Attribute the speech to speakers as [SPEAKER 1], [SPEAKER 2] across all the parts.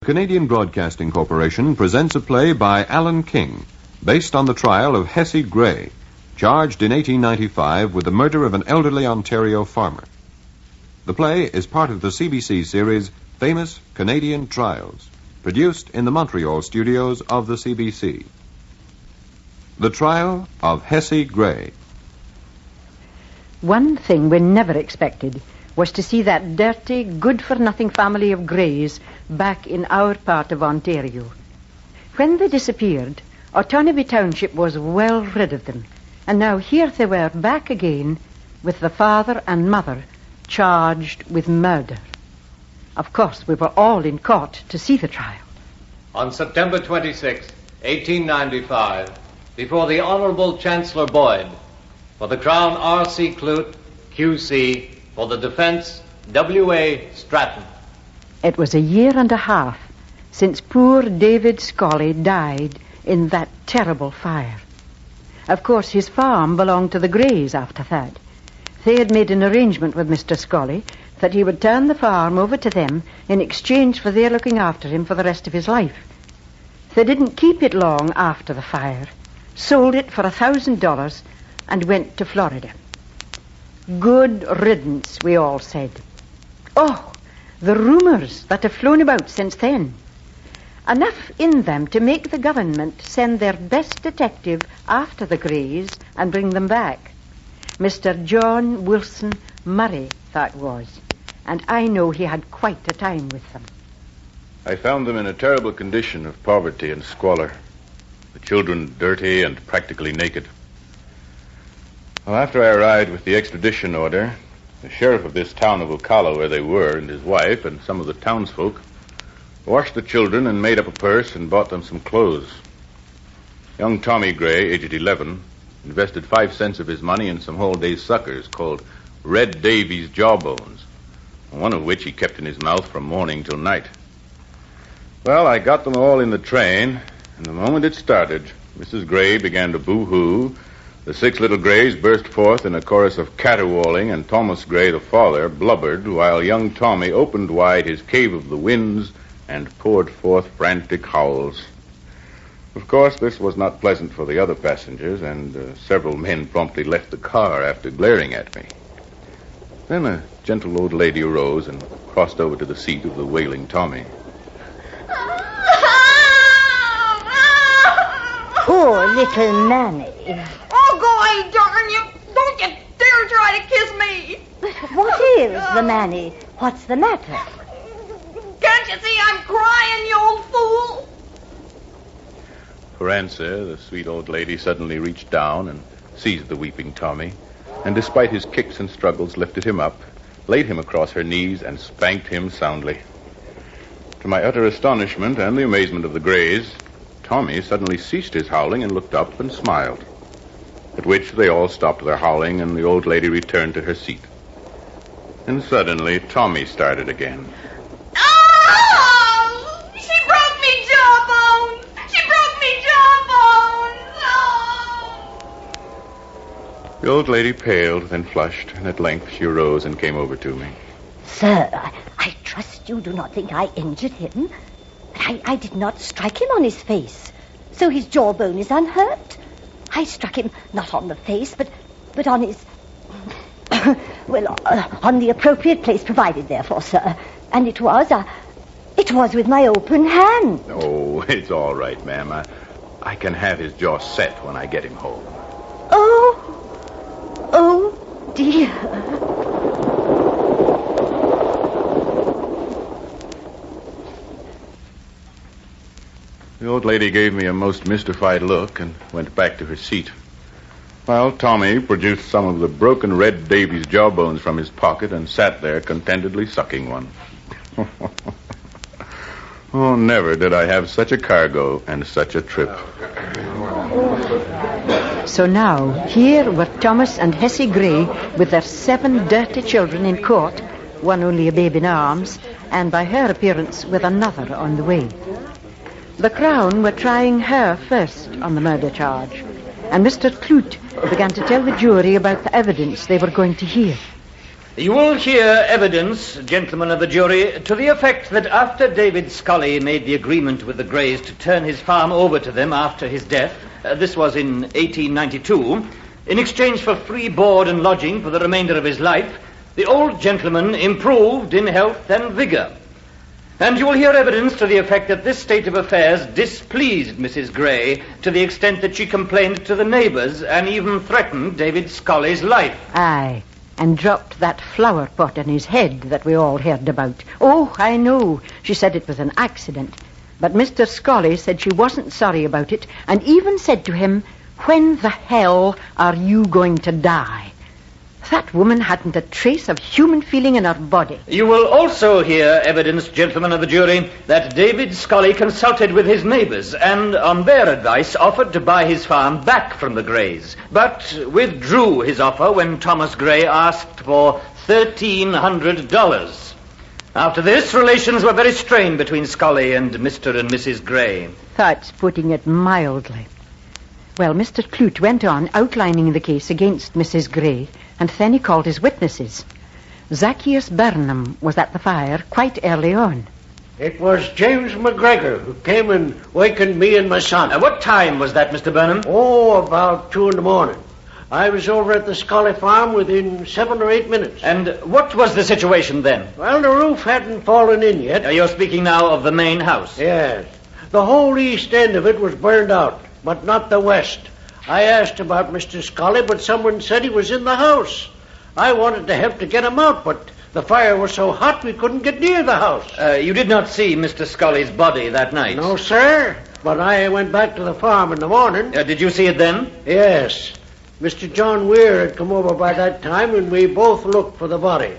[SPEAKER 1] Canadian Broadcasting Corporation presents a play by Alan King, based on the trial of Hessie Gray, charged in 1895 with the murder of an elderly Ontario farmer. The play is part of the CBC series Famous Canadian Trials, produced in the Montreal studios of the CBC. The Trial of Hessie Gray.
[SPEAKER 2] One thing we never expected was to see that dirty, good-for-nothing family of Greys back in our part of Ontario. When they disappeared, Otonabee Township was well rid of them, and now here they were back again with the father and mother charged with murder. Of course, we were all in court to see the trial.
[SPEAKER 3] On September 26, 1895, before the Honorable Chancellor Boyd, for the Crown R.C. Clute, Q.C., for the defense, W.A. Stratton.
[SPEAKER 2] It was a year and a half since poor David Scully died in that terrible fire. Of course, his farm belonged to the Greys after that. They had made an arrangement with Mr. Scully that he would turn the farm over to them in exchange for their looking after him for the rest of his life. They didn't keep it long after the fire, sold it for $1,000, and went to Florida. Good riddance, we all said. Oh, the rumors that have flown about since then. Enough in them to make the government send their best detective after the Greys and bring them back. Mr. John Wilson Murray, that was. And I know he had quite a time with them.
[SPEAKER 4] I found them in a terrible condition of poverty and squalor. The children dirty and practically naked. Well, after I arrived with the extradition order, the sheriff of this town of Ocala where they were, and his wife, and some of the townsfolk, washed the children and made up a purse and bought them some clothes. Young Tommy Gray, aged 11, invested 5 cents of his money in some whole-day suckers called Red Davy's Jawbones, one of which he kept in his mouth from morning till night. Well, I got them all in the train, and the moment it started, Mrs. Gray began to boo-hoo. The 6 little Grays burst forth in a chorus of caterwauling, and Thomas Gray, the father, blubbered, while young Tommy opened wide his cave of the winds and poured forth frantic howls. Of course, this was not pleasant for the other passengers, and several men promptly left the car after glaring at me. Then a gentle old lady arose and crossed over to the seat of the wailing Tommy.
[SPEAKER 5] Poor little Manny.
[SPEAKER 6] Oh, go away, darn you. Don't you dare try to kiss me.
[SPEAKER 5] What is the Manny? What's the matter?
[SPEAKER 6] Can't you see I'm crying, you old fool?
[SPEAKER 4] For answer, the sweet old lady suddenly reached down and seized the weeping Tommy, and despite his kicks and struggles, lifted him up, laid him across her knees, and spanked him soundly. To my utter astonishment and the amazement of the Greys, Tommy suddenly ceased his howling and looked up and smiled, at which they all stopped their howling and the old lady returned to her seat. And suddenly, Tommy started again.
[SPEAKER 6] Oh! She broke me jawbone! She broke me jawbone! Oh!
[SPEAKER 4] The old lady paled, then flushed, and at length she arose and came over to me.
[SPEAKER 5] Sir, I trust you do not think I injured him. I did not strike him on his face, so his jawbone is unhurt. I struck him not on the face, but on his... on the appropriate place provided therefor, sir. And it was with my open hand.
[SPEAKER 4] Oh, it's all right, ma'am. I can have his jaw set when I get him home.
[SPEAKER 5] Oh, dear.
[SPEAKER 4] The old lady gave me a most mystified look and went back to her seat, while Tommy produced some of the broken Red Davy's jawbones from his pocket and sat there contentedly sucking one. Oh, never did I have such a cargo and such a trip.
[SPEAKER 2] So now, here were Thomas and Hessie Gray with their 7 dirty children in court, one only a babe in arms, and by her appearance with another on the way. The Crown were trying her first on the murder charge, and Mr. Clute began to tell the jury about the evidence they were going to hear.
[SPEAKER 7] You will hear evidence, gentlemen of the jury, to the effect that after David Scully made the agreement with the Greys to turn his farm over to them after his death, this was in 1892, in exchange for free board and lodging for the remainder of his life, the old gentleman improved in health and vigor. And you will hear evidence to the effect that this state of affairs displeased Mrs. Gray to the extent that she complained to the neighbors and even threatened David Scully's life.
[SPEAKER 2] Aye, and dropped that flower pot on his head that we all heard about. Oh, I know. She said it was an accident. But Mr. Scully said she wasn't sorry about it, and even said to him, "When the hell are you going to die?" That woman hadn't a trace of human feeling in her body.
[SPEAKER 7] You will also hear evidence, gentlemen of the jury, that David Scully consulted with his neighbors and, on their advice, offered to buy his farm back from the Greys, but withdrew his offer when Thomas Gray asked for $1,300. After this, relations were very strained between Scully and Mr. and Mrs. Gray.
[SPEAKER 2] That's putting it mildly. Well, Mr. Clute went on outlining the case against Mrs. Gray, and then he called his witnesses. Zacchaeus Burnham was at the fire quite early on.
[SPEAKER 8] It was James McGregor who came and wakened me and my son.
[SPEAKER 7] What time was that, Mr. Burnham?
[SPEAKER 8] Oh, about 2 a.m. I was over at the Scully farm within 7 or 8 minutes.
[SPEAKER 7] And what was the situation then?
[SPEAKER 8] Well, the roof hadn't fallen in yet.
[SPEAKER 7] You're speaking now of the main house?
[SPEAKER 8] Yes. The whole east end of it was burned out, but not the west. I asked about Mr. Scully, but someone said he was in the house. I wanted to help to get him out, but the fire was so hot we couldn't get near the house.
[SPEAKER 7] You did not see Mr. Scully's body that night?
[SPEAKER 8] No, sir. But I went back to the farm in the morning.
[SPEAKER 7] Did you see it then?
[SPEAKER 8] Yes. Mr. John Weir had come over by that time, and we both looked for the body.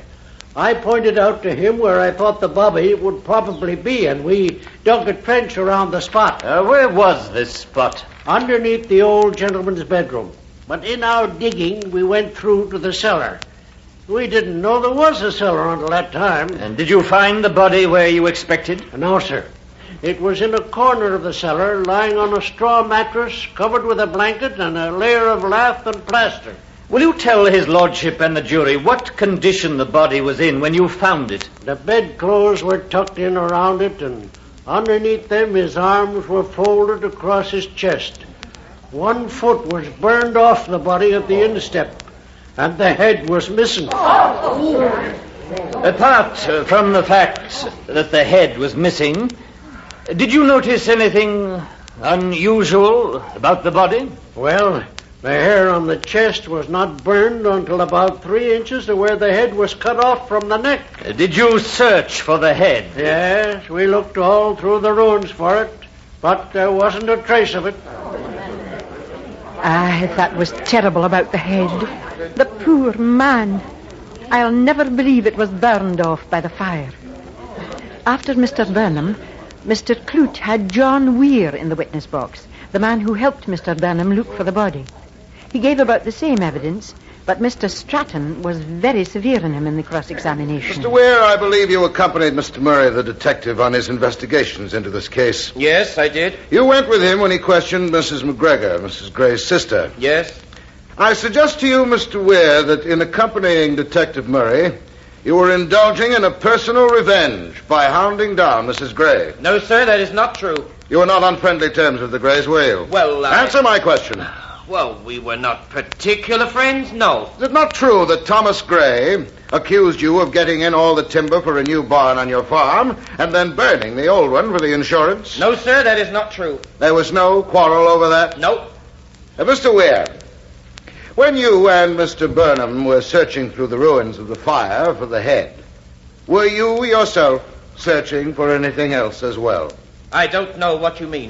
[SPEAKER 8] I pointed out to him where I thought the body would probably be, and we dug a trench around the spot.
[SPEAKER 7] Where was this spot?
[SPEAKER 8] Underneath the old gentleman's bedroom. But in our digging, we went through to the cellar. We didn't know there was a cellar until that time.
[SPEAKER 7] And did you find the body where you expected?
[SPEAKER 8] No, sir. It was in a corner of the cellar, lying on a straw mattress, covered with a blanket and a layer of lath and plaster.
[SPEAKER 7] Will you tell his lordship and the jury what condition the body was in when you found it?
[SPEAKER 8] The bedclothes were tucked in around it, and underneath them his arms were folded across his chest. 1 foot was burned off the body at the instep, and the head was missing.
[SPEAKER 7] Apart from the fact that the head was missing, did you notice anything unusual about the body?
[SPEAKER 8] Well, the hair on the chest was not burned until about 3 inches to where the head was cut off from the neck.
[SPEAKER 7] Did you search for the head?
[SPEAKER 8] Yes, we looked all through the ruins for it, but there wasn't a trace of it.
[SPEAKER 2] That was terrible about the head. The poor man. I'll never believe it was burned off by the fire. After Mr. Burnham, Mr. Clute had John Weir in the witness box, the man who helped Mr. Burnham look for the body. He gave about the same evidence, but Mr. Stratton was very severe on him in the cross-examination.
[SPEAKER 9] Mr. Weir, I believe you accompanied Mr. Murray, the detective, on his investigations into this case.
[SPEAKER 10] Yes, I did.
[SPEAKER 9] You went with him when he questioned Mrs. McGregor, Mrs. Gray's sister.
[SPEAKER 10] Yes.
[SPEAKER 9] I suggest to you, Mr. Weir, that in accompanying Detective Murray, you were indulging in a personal revenge by hounding down Mrs. Gray.
[SPEAKER 10] No, sir, that is not true.
[SPEAKER 9] You were not on friendly terms with the Grays, were you?
[SPEAKER 10] Well,
[SPEAKER 9] Answer my question.
[SPEAKER 10] Well, we were not particular friends, no.
[SPEAKER 9] Is it not true that Thomas Gray accused you of getting in all the timber for a new barn on your farm and then burning the old one for the insurance?
[SPEAKER 10] No, sir, that is not true.
[SPEAKER 9] There was no quarrel over that?
[SPEAKER 10] No.
[SPEAKER 9] Mr. Weir, when you and Mr. Burnham were searching through the ruins of the fire for the head, were you yourself searching for anything else as well?
[SPEAKER 10] I don't know what you mean.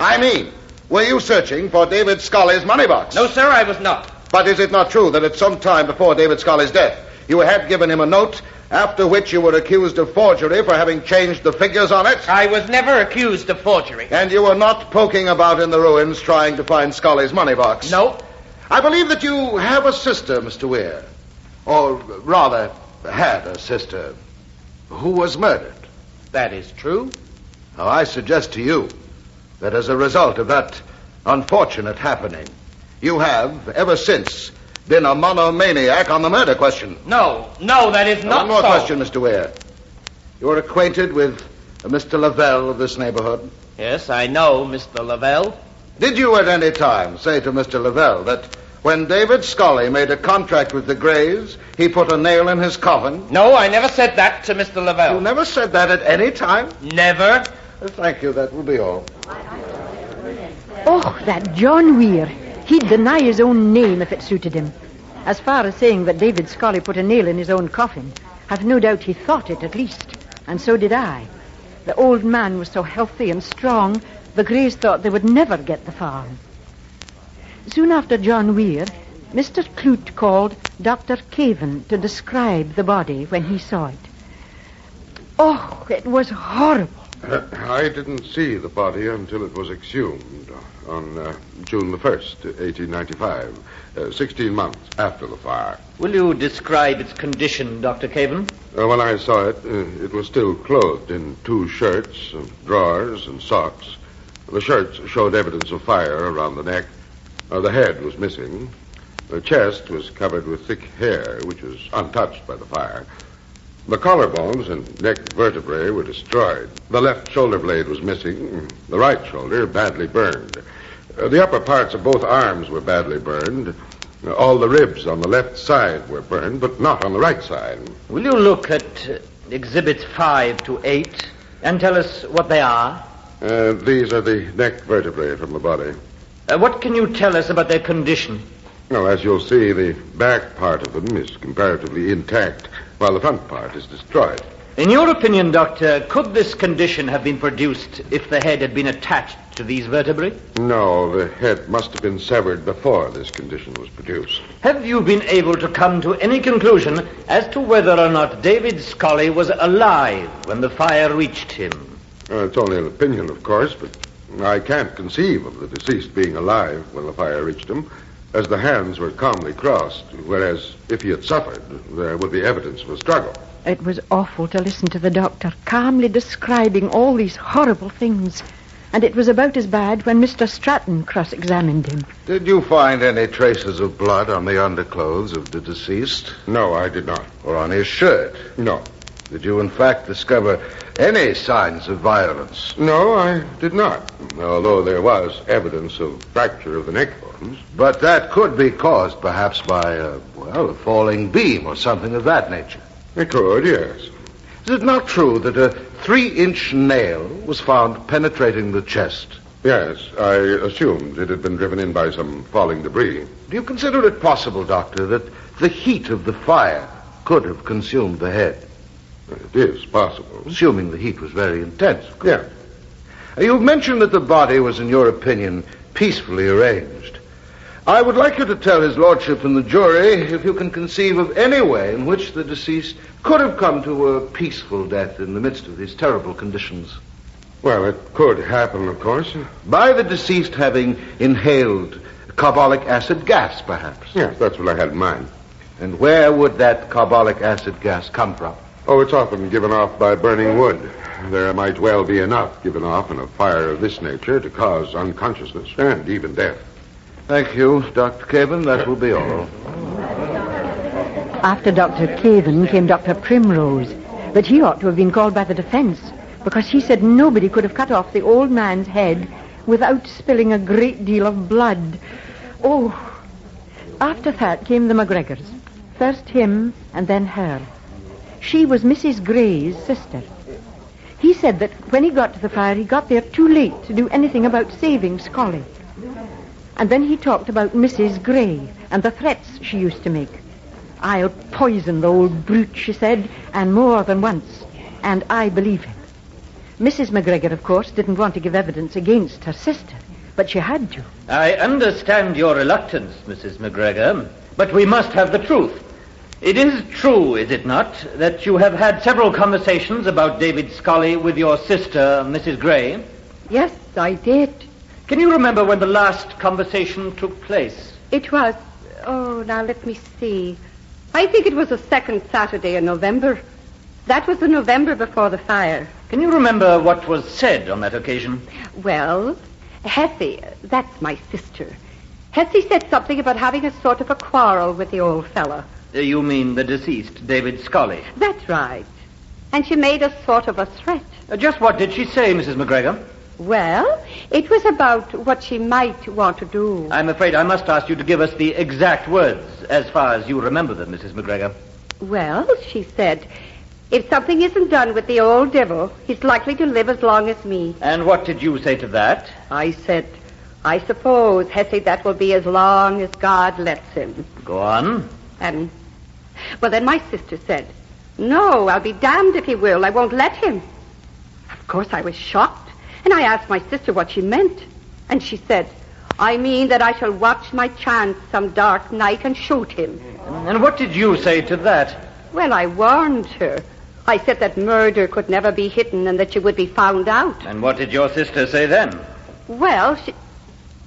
[SPEAKER 9] Were you searching for David Scully's money box?
[SPEAKER 10] No, sir, I was not.
[SPEAKER 9] But is it not true that at some time before David Scully's death, you had given him a note, after which you were accused of forgery for having changed the figures on it?
[SPEAKER 10] I was never accused of forgery.
[SPEAKER 9] And you were not poking about in the ruins trying to find Scully's money box?
[SPEAKER 10] No.
[SPEAKER 9] I believe that you have a sister, Mr. Weir. Or rather, had a sister who was murdered.
[SPEAKER 10] That is true.
[SPEAKER 9] Now, I suggest to you that as a result of that unfortunate happening, you have, ever since, been a monomaniac on the murder question.
[SPEAKER 10] No, that is not
[SPEAKER 9] One more
[SPEAKER 10] so.
[SPEAKER 9] question, Mr. Weir. You're acquainted with Mr. Lavelle of this neighborhood?
[SPEAKER 10] Yes, I know, Mr. Lavelle.
[SPEAKER 9] Did you at any time say to Mr. Lavelle that when David Scully made a contract with the Greys, he put a nail in his coffin?
[SPEAKER 10] No, I never said that to Mr. Lavelle.
[SPEAKER 9] You never said that at any time?
[SPEAKER 10] Never.
[SPEAKER 9] Thank you, that will be all.
[SPEAKER 2] Oh, that John Weir. He'd deny his own name if it suited him. As far as saying that David Scully put a nail in his own coffin, I've no doubt he thought it at least. And so did I. The old man was so healthy and strong, the Greys thought they would never get the farm. Soon after John Weir, Mr. Clute called Dr. Caven to describe the body when he saw it. Oh, it was horrible.
[SPEAKER 11] I didn't see the body until it was exhumed on June the 1st, 1895, 16 months after the fire.
[SPEAKER 7] Will you describe its condition, Dr. Caven?
[SPEAKER 11] When I saw it, it was still clothed in 2 shirts, drawers, and socks. The shirts showed evidence of fire around the neck. The head was missing. The chest was covered with thick hair, which was untouched by the fire. The collarbones and neck vertebrae were destroyed. The left shoulder blade was missing. The right shoulder badly burned. The upper parts of both arms were badly burned. All the ribs on the left side were burned, but not on the right side.
[SPEAKER 7] Will you look at Exhibits 5 to 8 and tell us what they are?
[SPEAKER 11] These are the neck vertebrae from the body.
[SPEAKER 7] What can you tell us about their condition?
[SPEAKER 11] Well, as you'll see, the back part of them is comparatively intact, while the front part is destroyed.
[SPEAKER 7] In your opinion, Doctor, could this condition have been produced if the head had been attached to these vertebrae?
[SPEAKER 11] No, the head must have been severed before this condition was produced.
[SPEAKER 7] Have you been able to come to any conclusion as to whether or not David Scully was alive when the fire reached him?
[SPEAKER 11] It's only an opinion, of course, but I can't conceive of the deceased being alive when the fire reached him, as the hands were calmly crossed, whereas if he had suffered, there would be evidence of a struggle.
[SPEAKER 2] It was awful to listen to the doctor calmly describing all these horrible things. And it was about as bad when Mr. Stratton cross-examined him.
[SPEAKER 9] Did you find any traces of blood on the underclothes of the deceased?
[SPEAKER 11] No, I did not.
[SPEAKER 9] Or on his shirt?
[SPEAKER 11] No.
[SPEAKER 9] Did you, in fact, discover any signs of violence?
[SPEAKER 11] No, I did not, although there was evidence of fracture of the neck bones.
[SPEAKER 9] But that could be caused, perhaps, by, a falling beam or something of that nature.
[SPEAKER 11] It could, yes.
[SPEAKER 9] Is it not true that a 3-inch nail was found penetrating the chest?
[SPEAKER 11] Yes, I assumed it had been driven in by some falling debris.
[SPEAKER 9] Do you consider it possible, Doctor, that the heat of the fire could have consumed the head?
[SPEAKER 11] It is possible.
[SPEAKER 9] Assuming the heat was very intense, of course.
[SPEAKER 11] Yeah.
[SPEAKER 9] You've mentioned that the body was, in your opinion, peacefully arranged. I would like you to tell his lordship and the jury if you can conceive of any way in which the deceased could have come to a peaceful death in the midst of these terrible conditions.
[SPEAKER 11] Well, it could happen, of course.
[SPEAKER 9] By the deceased having inhaled carbolic acid gas, perhaps.
[SPEAKER 11] Yes, that's what I had in mind.
[SPEAKER 9] And where would that carbolic acid gas come from?
[SPEAKER 11] Oh, it's often given off by burning wood. There might well be enough given off in a fire of this nature to cause unconsciousness and even death.
[SPEAKER 9] Thank you, Dr. Caven. That will be all.
[SPEAKER 2] After Dr. Caven came Dr. Primrose, but he ought to have been called by the defense because he said nobody could have cut off the old man's head without spilling a great deal of blood. Oh, after that came the McGregors. First him and then her. She was Mrs. Gray's sister. He said that when he got to the fire, he got there too late to do anything about saving Scully. And then he talked about Mrs. Gray and the threats she used to make. I'll poison the old brute, she said, and more than once. And I believe him. Mrs. McGregor, of course, didn't want to give evidence against her sister, but she had to.
[SPEAKER 7] I understand your reluctance, Mrs. McGregor, but we must have the truth. It is true, is it not, that you have had several conversations about David Scully with your sister, Mrs. Gray?
[SPEAKER 12] Yes, I did.
[SPEAKER 7] Can you remember when the last conversation took place?
[SPEAKER 12] It was, now let me see. I think it was the second Saturday in November. That was the November before the fire.
[SPEAKER 7] Can you remember what was said on that occasion?
[SPEAKER 12] Well, Hessie, that's my sister. Hessie said something about having a sort of a quarrel with the old fella.
[SPEAKER 7] You mean the deceased, David Scully?
[SPEAKER 12] That's right. And she made a sort of a threat.
[SPEAKER 7] Just what did she say, Mrs. McGregor?
[SPEAKER 12] Well, it was about what she might want to do.
[SPEAKER 7] I'm afraid I must ask you to give us the exact words, as far as you remember them, Mrs. McGregor.
[SPEAKER 12] Well, she said, if something isn't done with the old devil, he's likely to live as long as me.
[SPEAKER 7] And what did you say to that?
[SPEAKER 12] I said, I suppose, Hessie, that will be as long as God lets him.
[SPEAKER 7] Go on.
[SPEAKER 12] And, well, then my sister said, no, I'll be damned if he will. I won't let him. Of course, I was shocked, and I asked my sister what she meant. And she said, I mean that I shall watch my chance some dark night and shoot him.
[SPEAKER 7] And what did you say to that?
[SPEAKER 12] Well, I warned her. I said that murder could never be hidden and that she would be found out.
[SPEAKER 7] And what did your sister say then?
[SPEAKER 12] Well, she...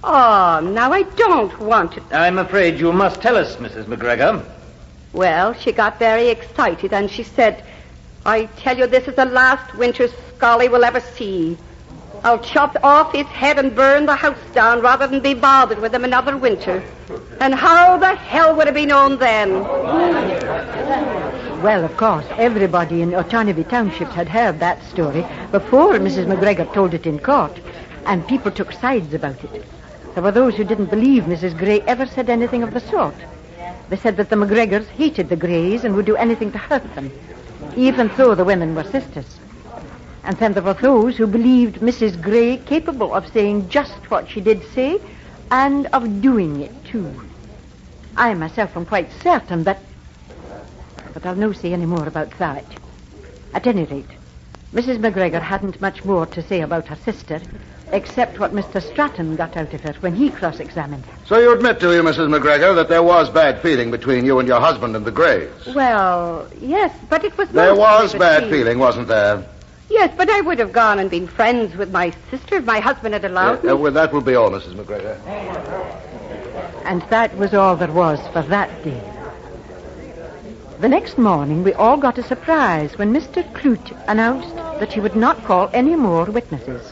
[SPEAKER 12] Oh, now I don't want to...
[SPEAKER 7] I'm afraid you must tell us, Mrs. McGregor.
[SPEAKER 12] Well, she got very excited and she said, I tell you, this is the last winter Scully will ever see. I'll chop off his head and burn the house down rather than be bothered with him another winter. And how the hell would it be known then?
[SPEAKER 2] Well, of course, everybody in Otonabee Township had heard that story before Mrs. McGregor told it in court, and people took sides about it. There were those who didn't believe Mrs. Gray ever said anything of the sort. They said that the McGregors hated the Grays and would do anything to hurt them, even though the women were sisters. And then there were those who believed Mrs. Gray capable of saying just what she did say and of doing it, too. I myself am quite certain that... But I'll no say any more about that. At any rate, Mrs. McGregor hadn't much more to say about her sister, except what Mr. Stratton got out of her when he cross-examined her.
[SPEAKER 9] So you admit, do you, Mrs. McGregor, that there was bad feeling between you and your husband and the Grays?
[SPEAKER 12] Well, yes, but it was...
[SPEAKER 9] There was bad feeling, wasn't there?
[SPEAKER 12] Yes, but I would have gone and been friends with my sister if my husband had allowed me.
[SPEAKER 9] Well, that will be all, Mrs. McGregor.
[SPEAKER 2] And that was all there was for that day. The next morning, we all got a surprise when Mr. Clute announced that he would not call any more witnesses.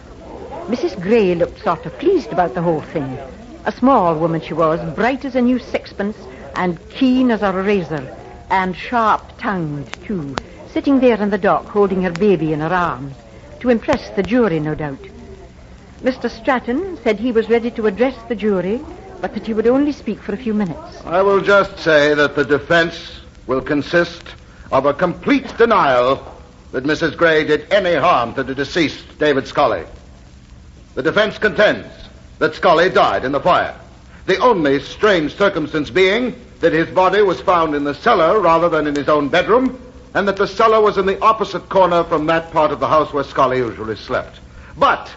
[SPEAKER 2] Mrs. Gray looked sort of pleased about the whole thing. A small woman she was, bright as a new sixpence, and keen as a razor, and sharp-tongued, too, sitting there in the dock holding her baby in her arms, to impress the jury, no doubt. Mr. Stratton said he was ready to address the jury, but that he would only speak for a few minutes.
[SPEAKER 9] I will just say that the defense will consist of a complete denial that Mrs. Gray did any harm to the deceased, David Scully. The defense contends that Scully died in the fire, the only strange circumstance being that his body was found in the cellar rather than in his own bedroom, and that the cellar was in the opposite corner from that part of the house where Scully usually slept. But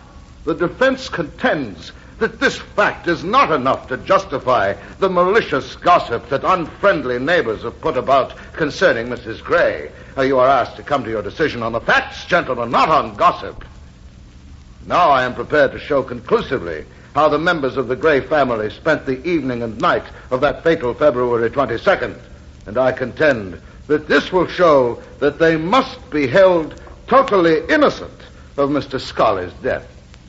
[SPEAKER 9] the defense contends that this fact is not enough to justify the malicious gossip that unfriendly neighbors have put about concerning Mrs. Gray. You are asked to come to your decision on the facts, gentlemen, not on gossip. Now I am prepared to show conclusively how the members of the Gray family spent the evening and night of that fatal February 22nd. And I contend that this will show that they must be held totally innocent of Mr. Scully's death.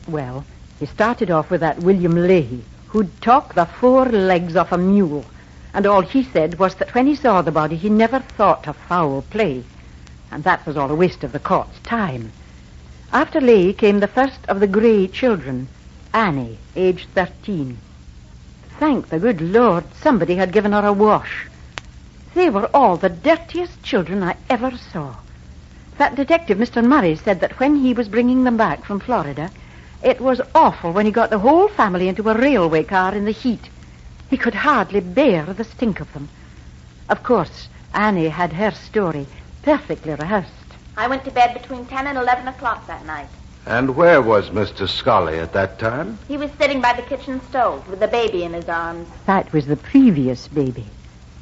[SPEAKER 2] Well, he started off with that William Leahy, who'd talk the four legs off a mule. And all he said was that when he saw the body, he never thought of foul play. And that was all a waste of the court's time. After Leahy came the first of the Gray children, Annie, aged 13. Thank the good Lord, somebody had given her a wash. They were all the dirtiest children I ever saw. That detective, Mr. Murray, said that when he was bringing them back from Florida, it was awful when he got the whole family into a railway car in the heat. He could hardly bear the stink of them. Of course, Annie had her story perfectly rehearsed.
[SPEAKER 13] I went to bed between 10 and 11 o'clock that night.
[SPEAKER 9] And where was Mr. Scully at that time?
[SPEAKER 13] He was sitting by the kitchen stove with the baby in his arms.
[SPEAKER 2] That was the previous baby.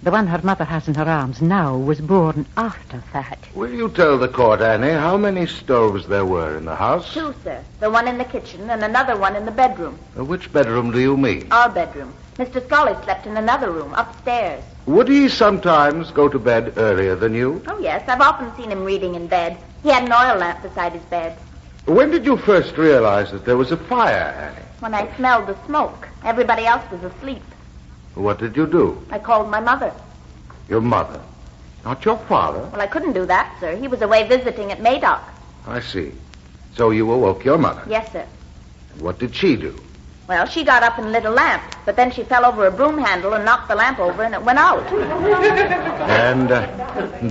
[SPEAKER 2] The one her mother has in her arms now was born after that.
[SPEAKER 9] Will you tell the court, Annie, how many stoves there were in the house?
[SPEAKER 13] 2, sir. The one in the kitchen and another one in the bedroom.
[SPEAKER 9] Which bedroom do you mean?
[SPEAKER 13] Our bedroom. Mr. Scully slept in another room, upstairs.
[SPEAKER 9] Would he sometimes go to bed earlier than you?
[SPEAKER 13] Oh, yes. I've often seen him reading in bed. He had an oil lamp beside his bed.
[SPEAKER 9] When did you first realize that there was a fire, Annie?
[SPEAKER 13] When I smelled the smoke. Everybody else was asleep.
[SPEAKER 9] What did you do?
[SPEAKER 13] I called my mother.
[SPEAKER 9] Your mother? Not your father?
[SPEAKER 13] Well, I couldn't do that, sir. He was away visiting at Madoc.
[SPEAKER 9] I see. So you awoke your mother.
[SPEAKER 13] Yes, sir.
[SPEAKER 9] And what did she do?
[SPEAKER 13] Well, she got up and lit a lamp, but then she fell over a broom handle and knocked the lamp over, and it went out.
[SPEAKER 9] And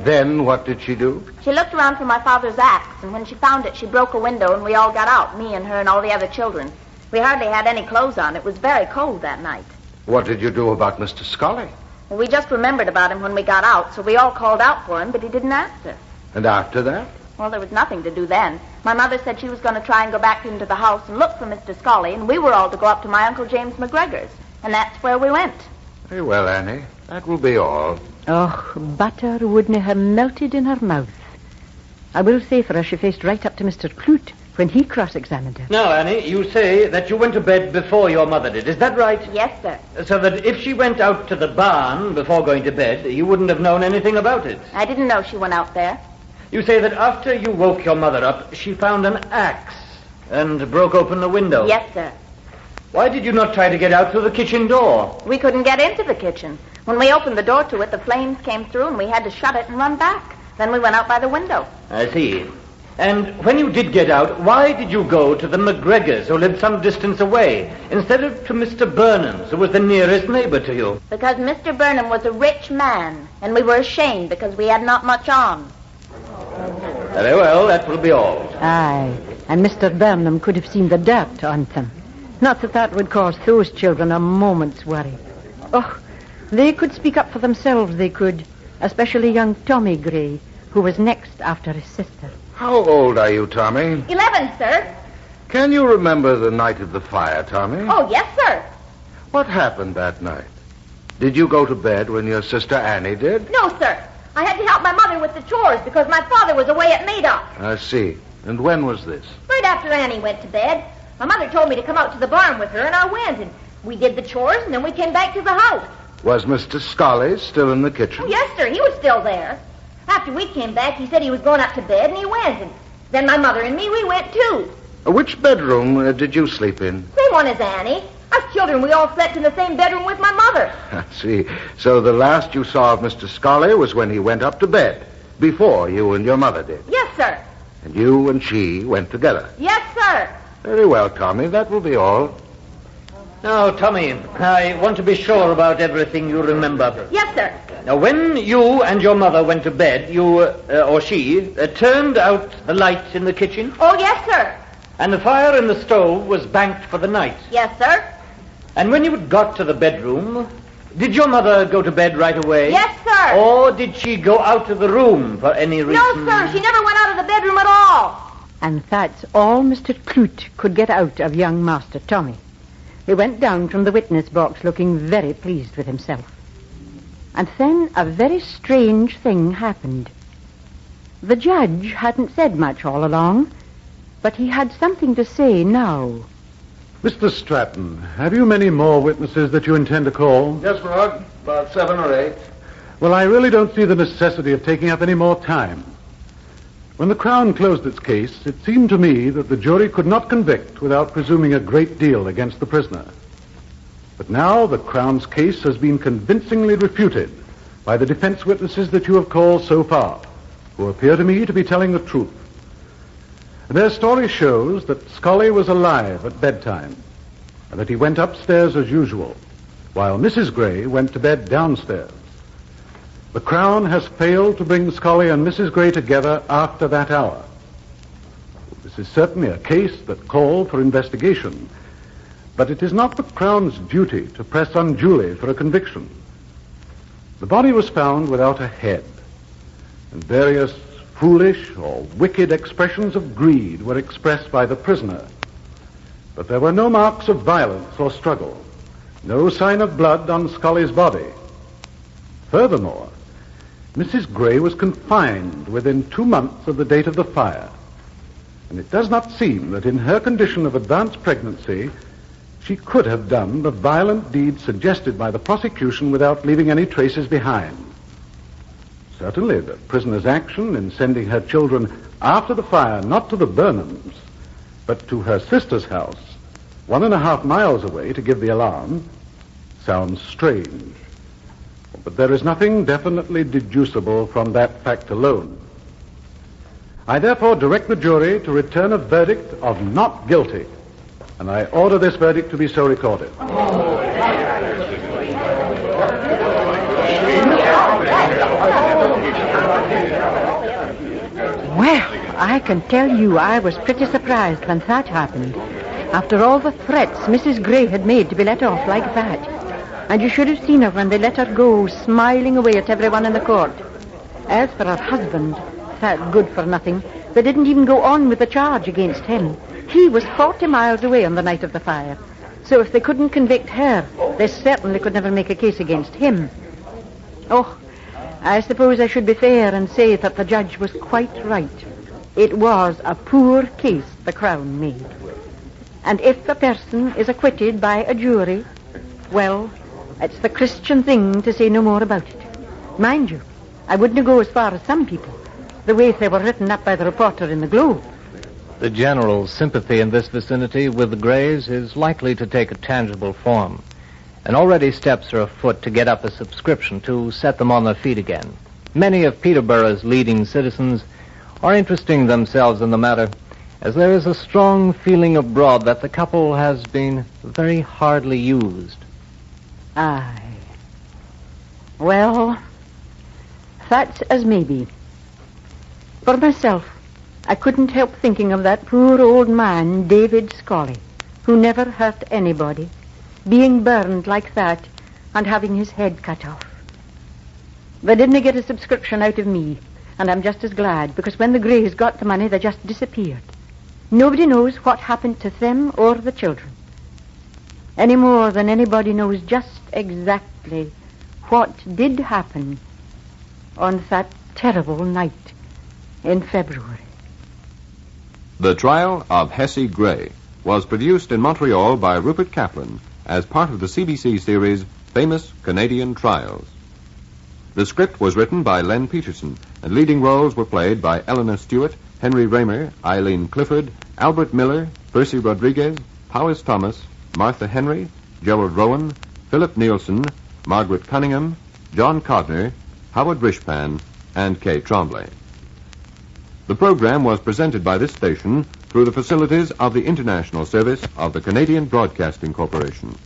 [SPEAKER 9] then what did she do?
[SPEAKER 13] She looked around for my father's axe, and when she found it, she broke a window, and we all got out, me and her and all the other children. We hardly had any clothes on. It was very cold that night.
[SPEAKER 9] What did you do about Mr. Scully?
[SPEAKER 13] Well, we just remembered about him when we got out, so we all called out for him, but he didn't answer.
[SPEAKER 9] And after that?
[SPEAKER 13] Well, there was nothing to do then. My mother said she was going to try and go back into the house and look for Mr. Scully, and we were all to go up to my Uncle James McGregor's. And that's where we went.
[SPEAKER 9] Very well, Annie. That will be all.
[SPEAKER 2] Oh, butter wouldn't have melted in her mouth. I will say for her she faced right up to Mr. Clute when he cross-examined her.
[SPEAKER 7] Now, Annie, you say that you went to bed before your mother did. Is that right?
[SPEAKER 13] Yes, sir.
[SPEAKER 7] So that if she went out to the barn before going to bed, you wouldn't have known anything about it.
[SPEAKER 13] I didn't know she went out there.
[SPEAKER 7] You say that after you woke your mother up, she found an axe and broke open the window.
[SPEAKER 13] Yes, sir.
[SPEAKER 7] Why did you not try to get out through the kitchen door?
[SPEAKER 13] We couldn't get into the kitchen. When we opened the door to it, the flames came through, and we had to shut it and run back. Then we went out by the window.
[SPEAKER 7] I see. And when you did get out, why did you go to the McGregors, who lived some distance away, instead of to Mr. Burnham's, who was the nearest neighbor to you?
[SPEAKER 13] Because Mr. Burnham was a rich man, and we were ashamed because we had not much on.
[SPEAKER 7] Very well, that will be all.
[SPEAKER 2] Aye, and Mr. Burnham could have seen the dirt on them. Not that that would cause those children a moment's worry. Oh, they could speak up for themselves, they could. Especially young Tommy Gray, who was next after his sister.
[SPEAKER 9] How old are you, Tommy?
[SPEAKER 13] 11, sir.
[SPEAKER 9] Can you remember the night of the fire, Tommy?
[SPEAKER 13] Oh, yes, sir.
[SPEAKER 9] What happened that night? Did you go to bed when your sister Annie did?
[SPEAKER 13] No, sir. I had to help my mother with the chores because my father was away at Madoc.
[SPEAKER 9] I see. And when was this?
[SPEAKER 13] Right after Annie went to bed. My mother told me to come out to the barn with her, and I went, and we did the chores, and then we came back to the house.
[SPEAKER 9] Was Mr. Scully still in the kitchen?
[SPEAKER 13] Oh, yes, sir. He was still there. After we came back, he said he was going up to bed, and he went. And then my mother and me, we went, too.
[SPEAKER 9] Which bedroom did you sleep in?
[SPEAKER 13] Same one as Annie. Us children, we all slept in the same bedroom with my mother.
[SPEAKER 9] I see. So the last you saw of Mr. Scully was when he went up to bed, before you and your mother did.
[SPEAKER 13] Yes, sir.
[SPEAKER 9] And you and she went together.
[SPEAKER 13] Yes, sir.
[SPEAKER 9] Very well, Tommy. That will be all.
[SPEAKER 7] Now, Tommy, I want to be sure about everything you remember.
[SPEAKER 13] Yes, sir.
[SPEAKER 7] Now, when you and your mother went to bed, you, or she, turned out the light in the kitchen?
[SPEAKER 13] Oh, yes, sir.
[SPEAKER 7] And the fire in the stove was banked for the night?
[SPEAKER 13] Yes, sir.
[SPEAKER 7] And when you got to the bedroom, did your mother go to bed right away?
[SPEAKER 13] Yes, sir.
[SPEAKER 7] Or did she go out of the room for any reason?
[SPEAKER 13] No, sir. She never went out of the bedroom at all.
[SPEAKER 2] And that's all Mr. Clute could get out of young Master Tommy. He went down from the witness box looking very pleased with himself. And then a very strange thing happened. The judge hadn't said much all along, but he had something to say now.
[SPEAKER 14] Mr. Stratton, have you many more witnesses that you intend to call?
[SPEAKER 9] Yes, Rod. About 7 or 8.
[SPEAKER 14] Well, I really don't see the necessity of taking up any more time. When the Crown closed its case, it seemed to me that the jury could not convict without presuming a great deal against the prisoner. But now the Crown's case has been convincingly refuted by the defense witnesses that you have called so far, who appear to me to be telling the truth. Their story shows that Scully was alive at bedtime, and that he went upstairs as usual, while Mrs. Gray went to bed downstairs. The Crown has failed to bring Scully and Mrs. Gray together after that hour. This is certainly a case that called for investigation, but it is not the Crown's duty to press unduly for a conviction. The body was found without a head, and various foolish or wicked expressions of greed were expressed by the prisoner. But there were no marks of violence or struggle, no sign of blood on Scully's body. Furthermore, Mrs. Gray was confined within 2 months of the date of the fire, and it does not seem that in her condition of advanced pregnancy she could have done the violent deed suggested by the prosecution without leaving any traces behind. Certainly, the prisoner's action in sending her children after the fire not to the Burnhams, but to her sister's house, 1.5 miles away to give the alarm, sounds strange. But there is nothing definitely deducible from that fact alone. I therefore direct the jury to return a verdict of not guilty, and I order this verdict to be so recorded.
[SPEAKER 2] Well, I can tell you I was pretty surprised when that happened. After all the threats Mrs. Gray had made to be let off like that. And you should have seen her when they let her go, smiling away at everyone in the court. As for her husband, that good-for-nothing, they didn't even go on with the charge against him. He was 40 miles away on the night of the fire. So if they couldn't convict her, they certainly could never make a case against him. Oh, I suppose I should be fair and say that the judge was quite right. It was a poor case the Crown made. And if a person is acquitted by a jury, well, it's the Christian thing to say no more about it. Mind you, I wouldn't go as far as some people, the way they were written up by the reporter in the Globe.
[SPEAKER 15] The general sympathy in this vicinity with the Greys is likely to take a tangible form. And already steps are afoot to get up a subscription to set them on their feet again. Many of Peterborough's leading citizens are interesting themselves in the matter, as there is a strong feeling abroad that the couple has been very hardly used.
[SPEAKER 2] Aye. Well, that's as may be. For myself, I couldn't help thinking of that poor old man, David Scully, who never hurt anybody, being burned like that and having his head cut off. They didn't get a subscription out of me, and I'm just as glad, because when the Greys got the money, they just disappeared. Nobody knows what happened to them or the children, any more than anybody knows just exactly what did happen on that terrible night in February.
[SPEAKER 1] The Trial of Hessie Gray was produced in Montreal by Rupert Kaplan as part of the CBC series Famous Canadian Trials. The script was written by Len Peterson, and leading roles were played by Eleanor Stewart, Henry Raymer, Eileen Clifford, Albert Miller, Percy Rodriguez, Powys Thomas, Martha Henry, Gerald Rowan, Philip Nielsen, Margaret Cunningham, John Codner, Howard Rishpan, and Kay Tremblay. The program was presented by this station through the facilities of the International Service of the Canadian Broadcasting Corporation.